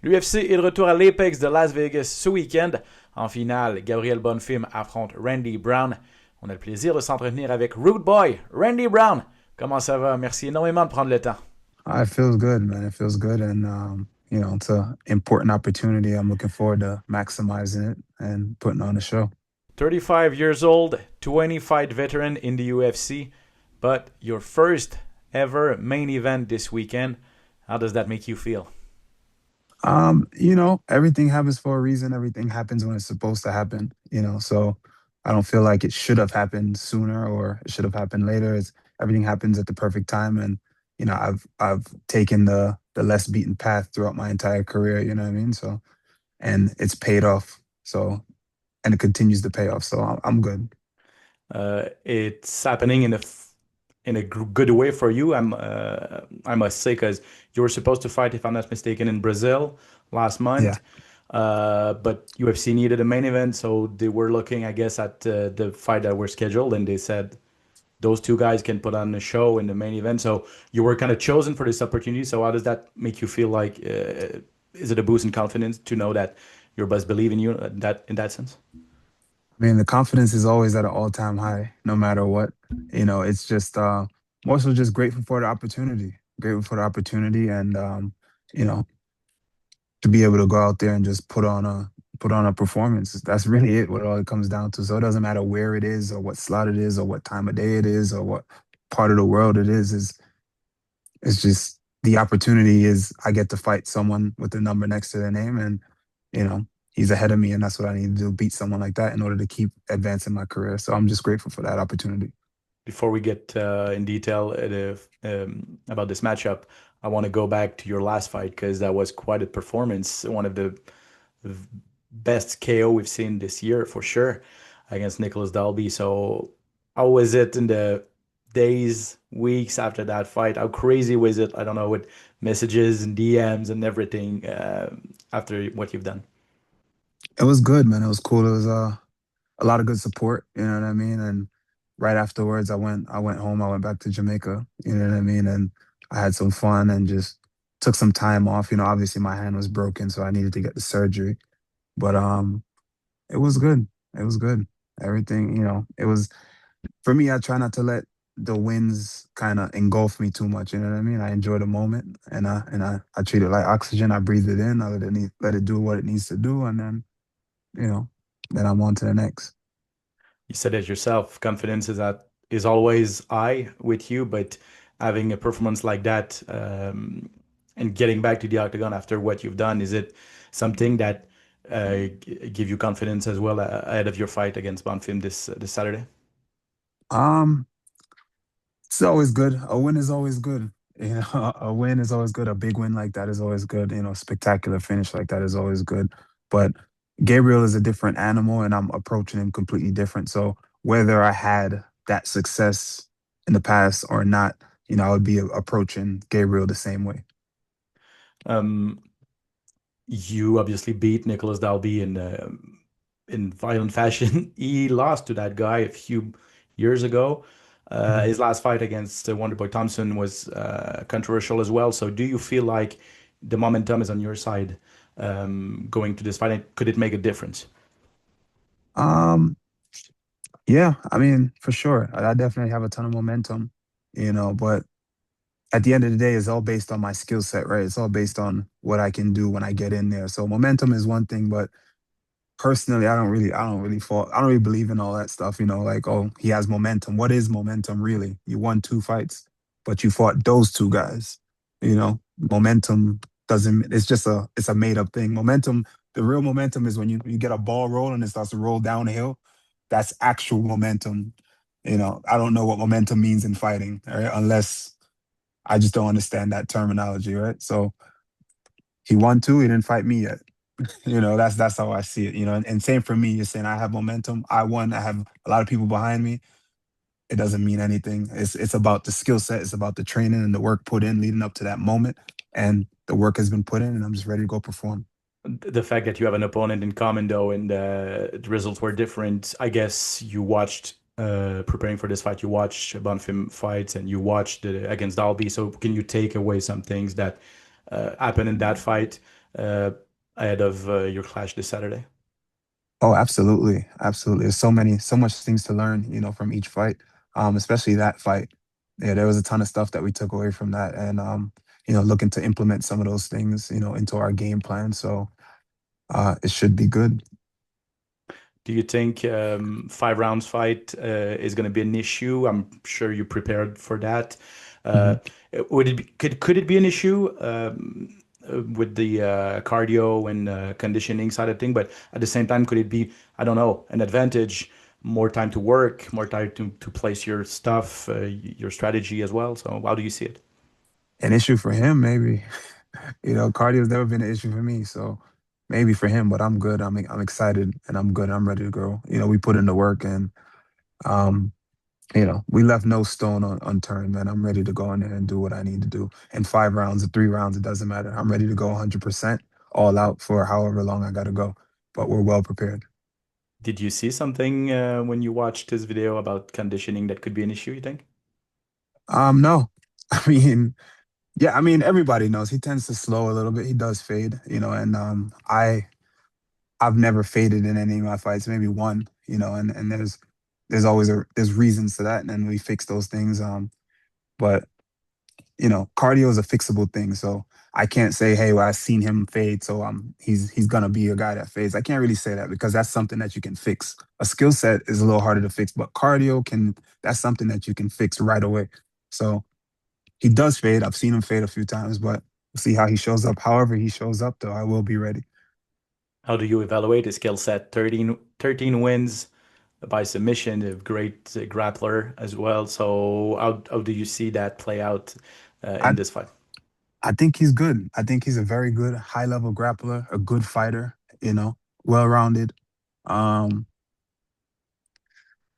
L'UFC est de retour à l'Apex de Las Vegas ce week-end. En finale, Gabriel Bonfim affronte Randy Brown. On a le plaisir de s'entretenir avec Rude Boy, Randy Brown. Comment ça va? Merci énormément de prendre le temps. It feels good, man. It feels good, and it's a important opportunity. I'm looking forward to maximizing it and putting on a show. 35 years old, 20 fight veteran in the UFC, but your first ever main event this weekend. How does that make you feel? Everything happens for a reason. Everything happens when it's supposed to happen. So I don't feel like it should have happened sooner or it should have happened later. It's everything happens at the perfect time, and I've taken the less beaten path throughout my entire career. You know what I mean? So and it's paid off. So and it continues to pay off. So I'm good. It's happening in a good way for you. I must say, because you were supposed to fight, if I'm not mistaken, in Brazil last Yeah. month. But UFC needed a main event, so they were looking, I guess, at the fight that were scheduled, and they said those two guys can put on a show in the main event. So you were kind of chosen for this opportunity. So how does that make you feel? Like, is it a boost in confidence to know that your boss believe in you in that sense? I mean, the confidence is always at an all-time high, no matter what. It's just more so just grateful for the opportunity. Grateful for the opportunity and you know, to be able to go out there and just put on a performance. That's really it, what all it comes down to. So it doesn't matter where it is or what slot it is or what time of day it is or what part of the world it is it's just the opportunity is I get to fight someone with the number next to their name, and he's ahead of me, and that's what I need to do, beat someone like that in order to keep advancing my career. So I'm just grateful for that opportunity. Before we get in detail about this matchup, I want to go back to your last fight because that was quite a performance. One of the best KO we've seen this year for sure against Nicholas Dalby. So, how was it in the days, weeks after that fight? How crazy was it? I don't know, with messages and DMs and everything after what you've done. It was good, man. It was cool. It was a lot of good support, you know what I mean? And right afterwards I went home, I went back to Jamaica, you know what I mean? And I had some fun and just took some time off. Obviously my hand was broken, so I needed to get the surgery. But it was good. It was good. Everything, it was for me, I try not to let the wins kind of engulf me too much. You know what I mean? I enjoy the moment, and I treat it like oxygen. I breathe it in. I let it do what it needs to do, and you know, then I'm on to the next. You said it yourself, confidence is always high with you, but having a performance like that and getting back to the octagon after what you've done, is it something that give you confidence as well ahead of your fight against Bonfim this Saturday? Um, it's always good. A win is always good. A win is always good. A big win like that is always good. Spectacular finish like that is always good. But Gabriel is a different animal, and I'm approaching him completely different. So whether I had that success in the past or not, I would be approaching Gabriel the same way. Um, you obviously beat Nicholas Dalby in violent fashion. He lost to that guy a few years ago. Mhm. His last fight against Wonderboy Thompson was controversial as well. So, do you feel like the momentum is on your side going to this fight? And could it make a difference? Um, yeah, I mean, for sure. I definitely have a ton of momentum, but at the end of the day, it's all based on my skill set, right? It's all based on what I can do when I get in there. So momentum is one thing, but personally, I don't really believe in all that stuff. Like, oh, he has momentum. What is momentum really? You won two fights, but you fought those two guys. Momentum doesn't. It's a made up thing. Momentum. The real momentum is when you get a ball rolling and it starts to roll downhill. That's actual momentum. I don't know what momentum means in fighting, right? Unless I just don't understand that terminology, right? So he won two. He didn't fight me yet. That's how I see it. And same for me. You're saying I have momentum. I won. I have a lot of people behind me. It doesn't mean anything. It's about the skill set. It's about the training and the work put in leading up to that moment. And the work has been put in, and I'm just ready to go perform. The fact that you have an opponent in common, though, and the results were different. I guess you watched preparing for this fight. You watched Bonfim fights, and you watched against Dalby. So, can you take away some things that happened in that fight uh, ahead of your clash this Saturday? Oh, absolutely, absolutely. There's so much things to learn, from each fight. Especially that fight. Yeah, there was a ton of stuff that we took away from that, and looking to implement some of those things, into our game plan. So it should be good. Do you think 5 rounds fight is going to be an issue? I'm sure you prepared for that. Uh, Mhm. would it be, could it be an issue with the cardio and conditioning side of thing? But at the same time, could it be, I don't know, an advantage, more time to work, more time to place your stuff, your strategy as well? So how do you see it? An issue for him, maybe. Cardio's never been an issue for me, so maybe for him. But I'm good. I'm excited and I'm good. I'm ready to go. We put in the work and um, we left no stone unturned, man. I'm ready to go in there and do what I need to do. In 5 rounds or 3 rounds, it doesn't matter. I'm ready to go 100% all out for however long I got to go. But we're well prepared. Did you see something when you watched this video about conditioning that could be an issue, you think? No, I mean, yeah, I mean, everybody knows he tends to slow a little bit. He does fade, and I've never faded in any of my fights, maybe one, and there's always there's reasons to that, and then we fix those things. But cardio is a fixable thing. So I can't say, hey, well, I've seen him fade, so he's gonna be a guy that fades. I can't really say that because that's something that you can fix. A skill set is a little harder to fix, but cardio can that's something that you can fix right away. So he does fade. I've seen him fade a few times, but we'll see how he shows up. However he shows up, though, I will be ready. How do you evaluate his skill set? 13 wins by submission, a great grappler as well. So how do you see that play out I in this fight? I think he's good. I think he's a very good high level grappler, a good fighter. Well rounded. Um,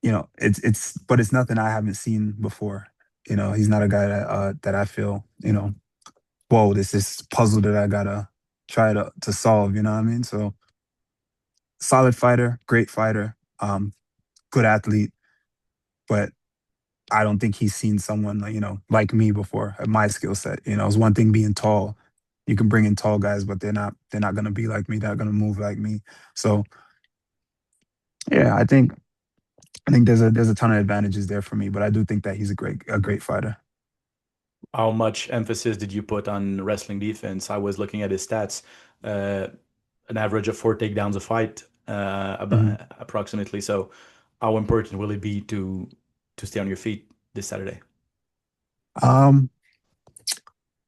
but it's nothing I haven't seen before. He's not a guy that I feel, whoa, this is puzzle that I gotta try to solve, you know what I mean? So solid fighter, great fighter, good athlete, but I don't think he's seen someone like me before at my skill set. It's one thing being tall. You can bring in tall guys, but they're not gonna be like me, they're not gonna move like me. So yeah, I think there's a ton of advantages there for me, but I do think that he's a great fighter. How much emphasis did you put on wrestling defense? I was looking at his stats, uh, an average of 4 takedowns a fight, Mhm. approximately. So how important will it be to stay on your feet this Saturday? Um,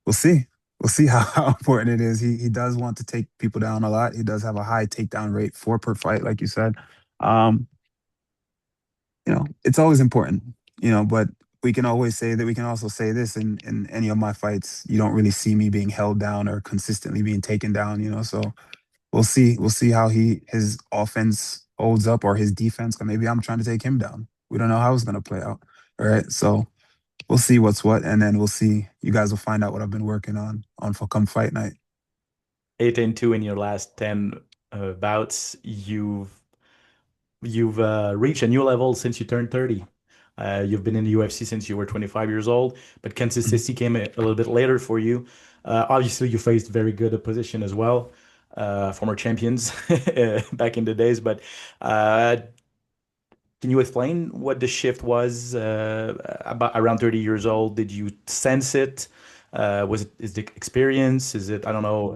we'll see. We'll see how important it is. He does want to take people down a lot. He does have a high takedown rate, four per fight, like you said. Um, it's always important, but we can also say this in any of my fights, you don't really see me being held down or consistently being taken down, so we'll see. We'll see how his offense holds up or his defense. 'Cause maybe I'm trying to take him down. We don't know how it's gonna play out. All right. So we'll see what's what, and then we'll see. You guys will find out what I've been working on for come fight night. 8-2 in your last 10 bouts. You've reached a new level since you turned 30. You've been in the UFC since you were 25 years old, but Mhm. consistency came a little bit later for you. Obviously, you faced very good opposition as well, former champions back in the days. But uh, can you explain what the shift was about around 30 years old? Did you sense it? Is the experience? Is it, I don't know,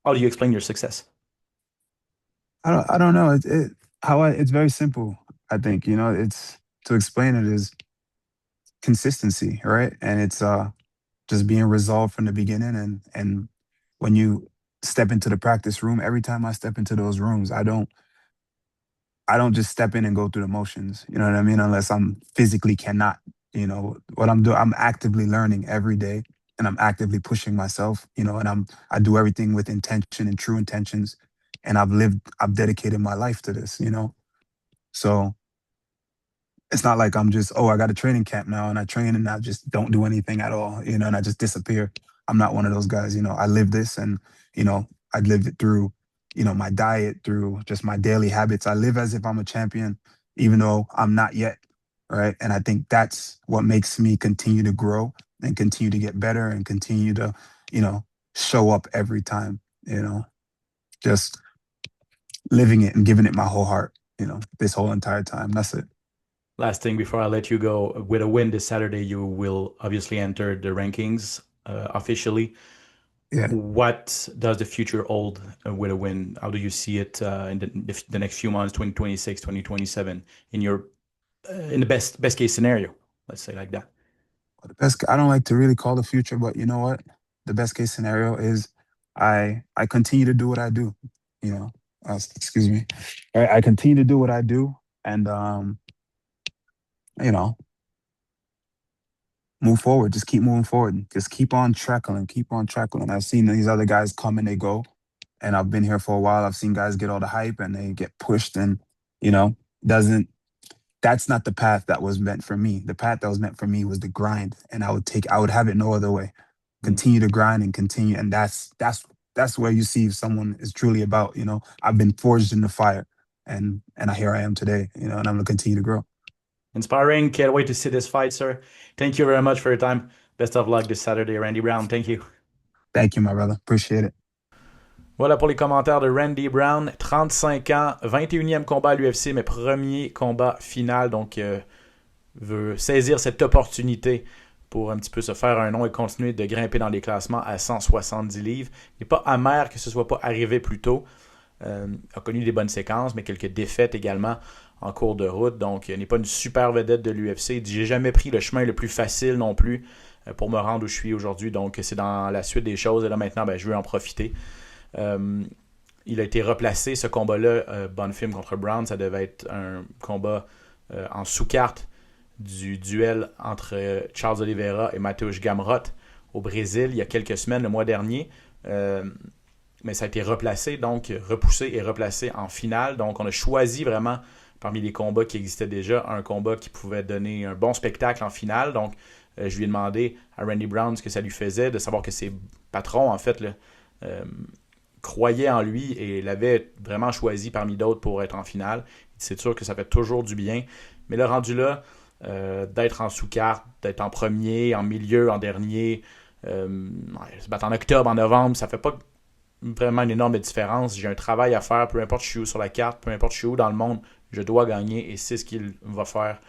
how do you explain your success? I don't know. It's very simple. I think it's to explain it is consistency, right? And it's just being resolved from the beginning. And when you step into the practice room, every time I step into those rooms, I don't just step in and go through the motions. You know what I mean? Unless I'm physically cannot. What I'm doing. I'm actively learning every day, and I'm actively pushing myself. And I do everything with intention and true intentions. And I've dedicated my life to this. So it's not like I'm just, oh, I got a training camp now and I train and I just don't do anything at all, and I just disappear. I'm not one of those guys. I live this, and, I live it through, my diet, through just my daily habits. I live as if I'm a champion, even though I'm not yet. Right. And I think that's what makes me continue to grow and continue to get better and continue to, you know, show up every time, you know, just living it and giving it my whole heart, this whole entire time. That's it. Last thing before I let you go, with a win this Saturday, you will obviously enter the rankings officially. Yeah. What does the future hold with a win? How do you see it in the next few months, 2026, 2027, in your in the best case scenario? Let's say like that. The best, I don't like to really call the future, but you know what? The best case scenario is I continue to do what I do, you know. Excuse me. I continue to do what I do and you know, move forward. Just keep moving forward. Just keep on trickling, keep on trickling. I've seen these other guys come and they go, and I've been here for a while. I've seen guys get all the hype and they get pushed, and you know, doesn't that's not the path that was meant for me. The path that was meant for me was the grind, and I would have it no other way. Mm. Continue to grind and continue, and that's where you see if someone is truly about. I've been forged in the fire, and here I am today. And I'm gonna continue to grow. Inspiring. Can't wait to see this fight, sir. Thank you very much for your time. Best of luck this Saturday, Randy Brown. Thank you. Thank you, my brother. Appreciate it. Voilà pour les commentaires de Randy Brown, 35 ans, 21e combat à l'UFC, mais premier combat final, donc veut saisir cette opportunité pour un petit peu se faire un nom et continuer de grimper dans les classements à 170 livres. Il n'est pas amer que ce ne soit pas arrivé plus tôt. A connu des bonnes séquences, mais quelques défaites également en cours de route, donc il n'est pas une super vedette de l'UFC. Il dit, j'ai jamais pris le chemin le plus facile non plus pour me rendre où je suis aujourd'hui, donc c'est dans la suite des choses, et là maintenant, je veux en profiter. Il a été replacé, ce combat-là, Bonfim contre Brown, ça devait être un combat en sous-carte du duel entre Charles Oliveira et Mateusz Gamrot au Brésil il y a quelques semaines, le mois dernier. Mais ça a été replacé, donc repoussé et replacé en finale. Donc on a choisi vraiment, parmi les combats qui existaient déjà, un combat qui pouvait donner un bon spectacle en finale. Donc je lui ai demandé à Randy Brown ce que ça lui faisait, de savoir que ses patrons, en fait, là, croyait en lui et l'avait vraiment choisi parmi d'autres pour être en finale. C'est sûr que ça fait toujours du bien. Mais le rendu là, d'être en sous-carte, d'être en premier, en milieu, en dernier, se battre en octobre, en novembre, ça fait pas vraiment une énorme différence. J'ai un travail à faire, peu importe je suis où sur la carte, peu importe je suis où dans le monde, je dois gagner et c'est ce qu'il va faire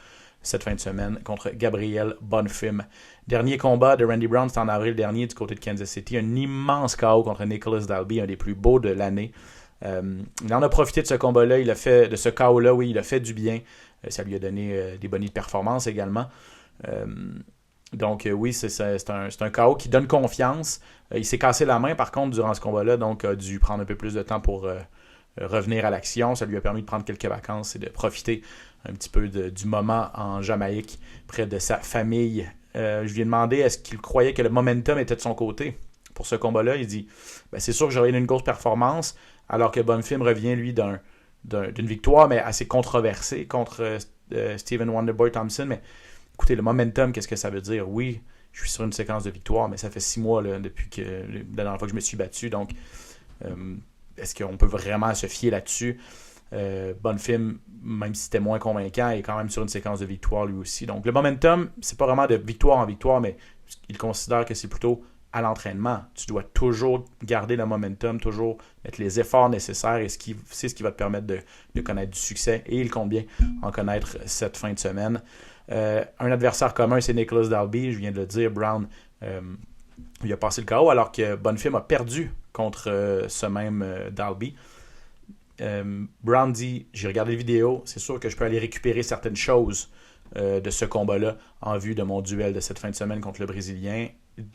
cette fin de semaine contre Gabriel Bonfim. Dernier combat de Randy Brown, c'était en avril dernier du côté de Kansas City. Un immense KO contre Nicholas Dalby, un des plus beaux de l'année. Il en a profité de ce combat-là, de ce KO-là, oui, il a fait du bien. Ça lui a donné des bonnes performances également. Donc oui, c'est un KO qui donne confiance. Il s'est cassé la main par contre durant ce combat-là, donc a dû prendre un peu plus de temps pour revenir à l'action. Ça lui a permis de prendre quelques vacances et de profiter un petit peu du moment en Jamaïque, près de sa famille. Je lui ai demandé est-ce qu'il croyait que le momentum était de son côté pour ce combat-là. Il dit c'est sûr que j'aurais eu une grosse performance, alors que Bonfim revient, lui, d'une victoire, mais assez controversée contre Stephen Wonderboy Thompson. Mais écoutez, le momentum, qu'est-ce que ça veut dire? Oui, je suis sur une séquence de victoire, mais ça fait 6 mois là, depuis la dernière fois que je me suis battu. Donc, est-ce qu'on peut vraiment se fier là-dessus? Bonfim, même si c'était moins convaincant, est quand même sur une séquence de victoire lui aussi. Donc, le momentum, c'est pas vraiment de victoire en victoire, mais il considère que c'est plutôt à l'entraînement. Tu dois toujours garder le momentum, toujours mettre les efforts nécessaires et c'est ce qui va te permettre de connaître du succès et il compte bien en connaître cette fin de semaine. Un adversaire commun, c'est Nicholas Dalby. Je viens de le dire, Brown, il a passé le KO alors que Bonfim a perdu contre ce même Dalby. Brown dit, j'ai regardé les vidéos, c'est sûr que je peux aller récupérer certaines choses de ce combat-là en vue de mon duel de cette fin de semaine contre le Brésilien.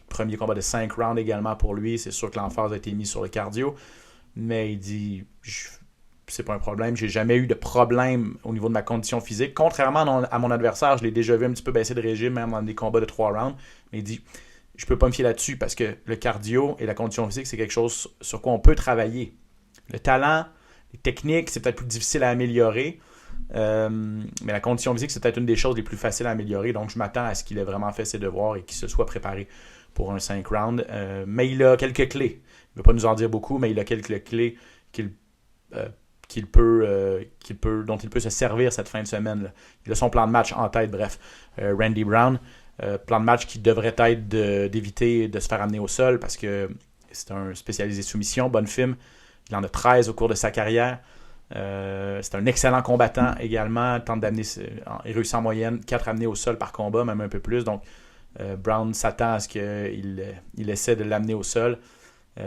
Premier combat de 5 rounds également pour lui. C'est sûr que l'emphase a été mise sur le cardio. Mais il dit, c'est pas un problème. J'ai jamais eu de problème au niveau de ma condition physique. Contrairement à mon adversaire, je l'ai déjà vu un petit peu baisser de régime, même dans des combats de 3 rounds. Mais il dit, je peux pas me fier là-dessus parce que le cardio et la condition physique, c'est quelque chose sur quoi on peut travailler. Le talent, les techniques, c'est peut-être plus difficile à améliorer. Mais la condition physique, c'est peut-être une des choses les plus faciles à améliorer. Donc, je m'attends à ce qu'il ait vraiment fait ses devoirs et qu'il se soit préparé pour un 5 rounds. Mais il a quelques clés. Il ne veut pas nous en dire beaucoup, mais il a quelques clés dont il peut se servir cette fin de semaine. Là. Il a son plan de match en tête, bref. Randy Brown, plan de match qui devrait être d'éviter de se faire amener au sol parce que c'est un spécialisé soumission, bonne film. Il en a 13 au cours de sa carrière. C'est un excellent combattant également. Tente d'amener, il réussit en moyenne 4 amenés au sol par combat, même un peu plus. Donc, Brown s'attend à ce qu'il essaie de l'amener au sol.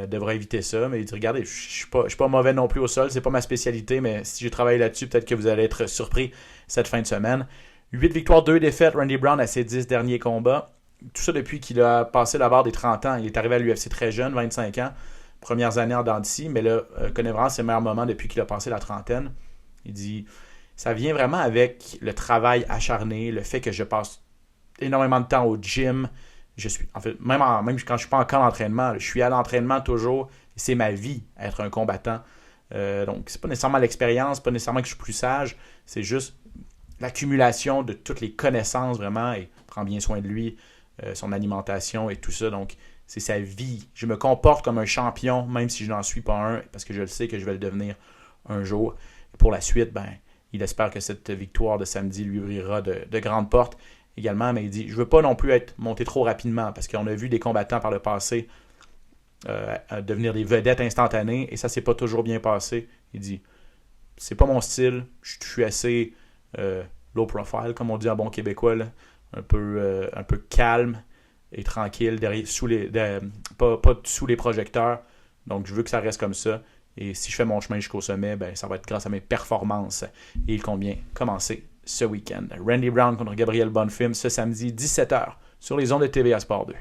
Devrait éviter ça. Mais il dit, regardez, je suis pas mauvais non plus au sol. C'est pas ma spécialité, mais si j'ai travaillé là-dessus, peut-être que vous allez être surpris cette fin de semaine. 8 victoires, 2 défaites. Randy Brown à ses 10 derniers combats. Tout ça depuis qu'il a passé la barre des 30 ans. Il est arrivé à l'UFC très jeune, 25 ans. Premières années en dents d'ici, mais là, connaît vraiment ses meilleurs moments depuis qu'il a passé la trentaine. Il dit, ça vient vraiment avec le travail acharné, le fait que je passe énormément de temps au gym. Je suis, en fait, même quand je ne suis pas encore en entraînement, je suis à l'entraînement toujours. C'est ma vie, être un combattant. Donc, c'est pas nécessairement l'expérience, pas nécessairement que je suis plus sage, c'est juste l'accumulation de toutes les connaissances vraiment, et prend bien soin de lui, son alimentation et tout ça. Donc, c'est sa vie. Je me comporte comme un champion, même si je n'en suis pas un, parce que je le sais que je vais le devenir un jour. Et pour la suite, il espère que cette victoire de samedi lui ouvrira de grandes portes également. Mais il dit, je ne veux pas non plus être monté trop rapidement, parce qu'on a vu des combattants par le passé devenir des vedettes instantanées, et ça ne s'est pas toujours bien passé. Il dit, c'est pas mon style, je suis assez low profile, comme on dit en bon québécois, là, un peu calme et tranquille, pas sous les projecteurs. Donc, je veux que ça reste comme ça. Et si je fais mon chemin jusqu'au sommet, ça va être grâce à mes performances. Et il compte bien commencer ce week-end. Randy Brown contre Gabriel Bonfim ce samedi, 17h, sur les ondes de TVA Sports 2.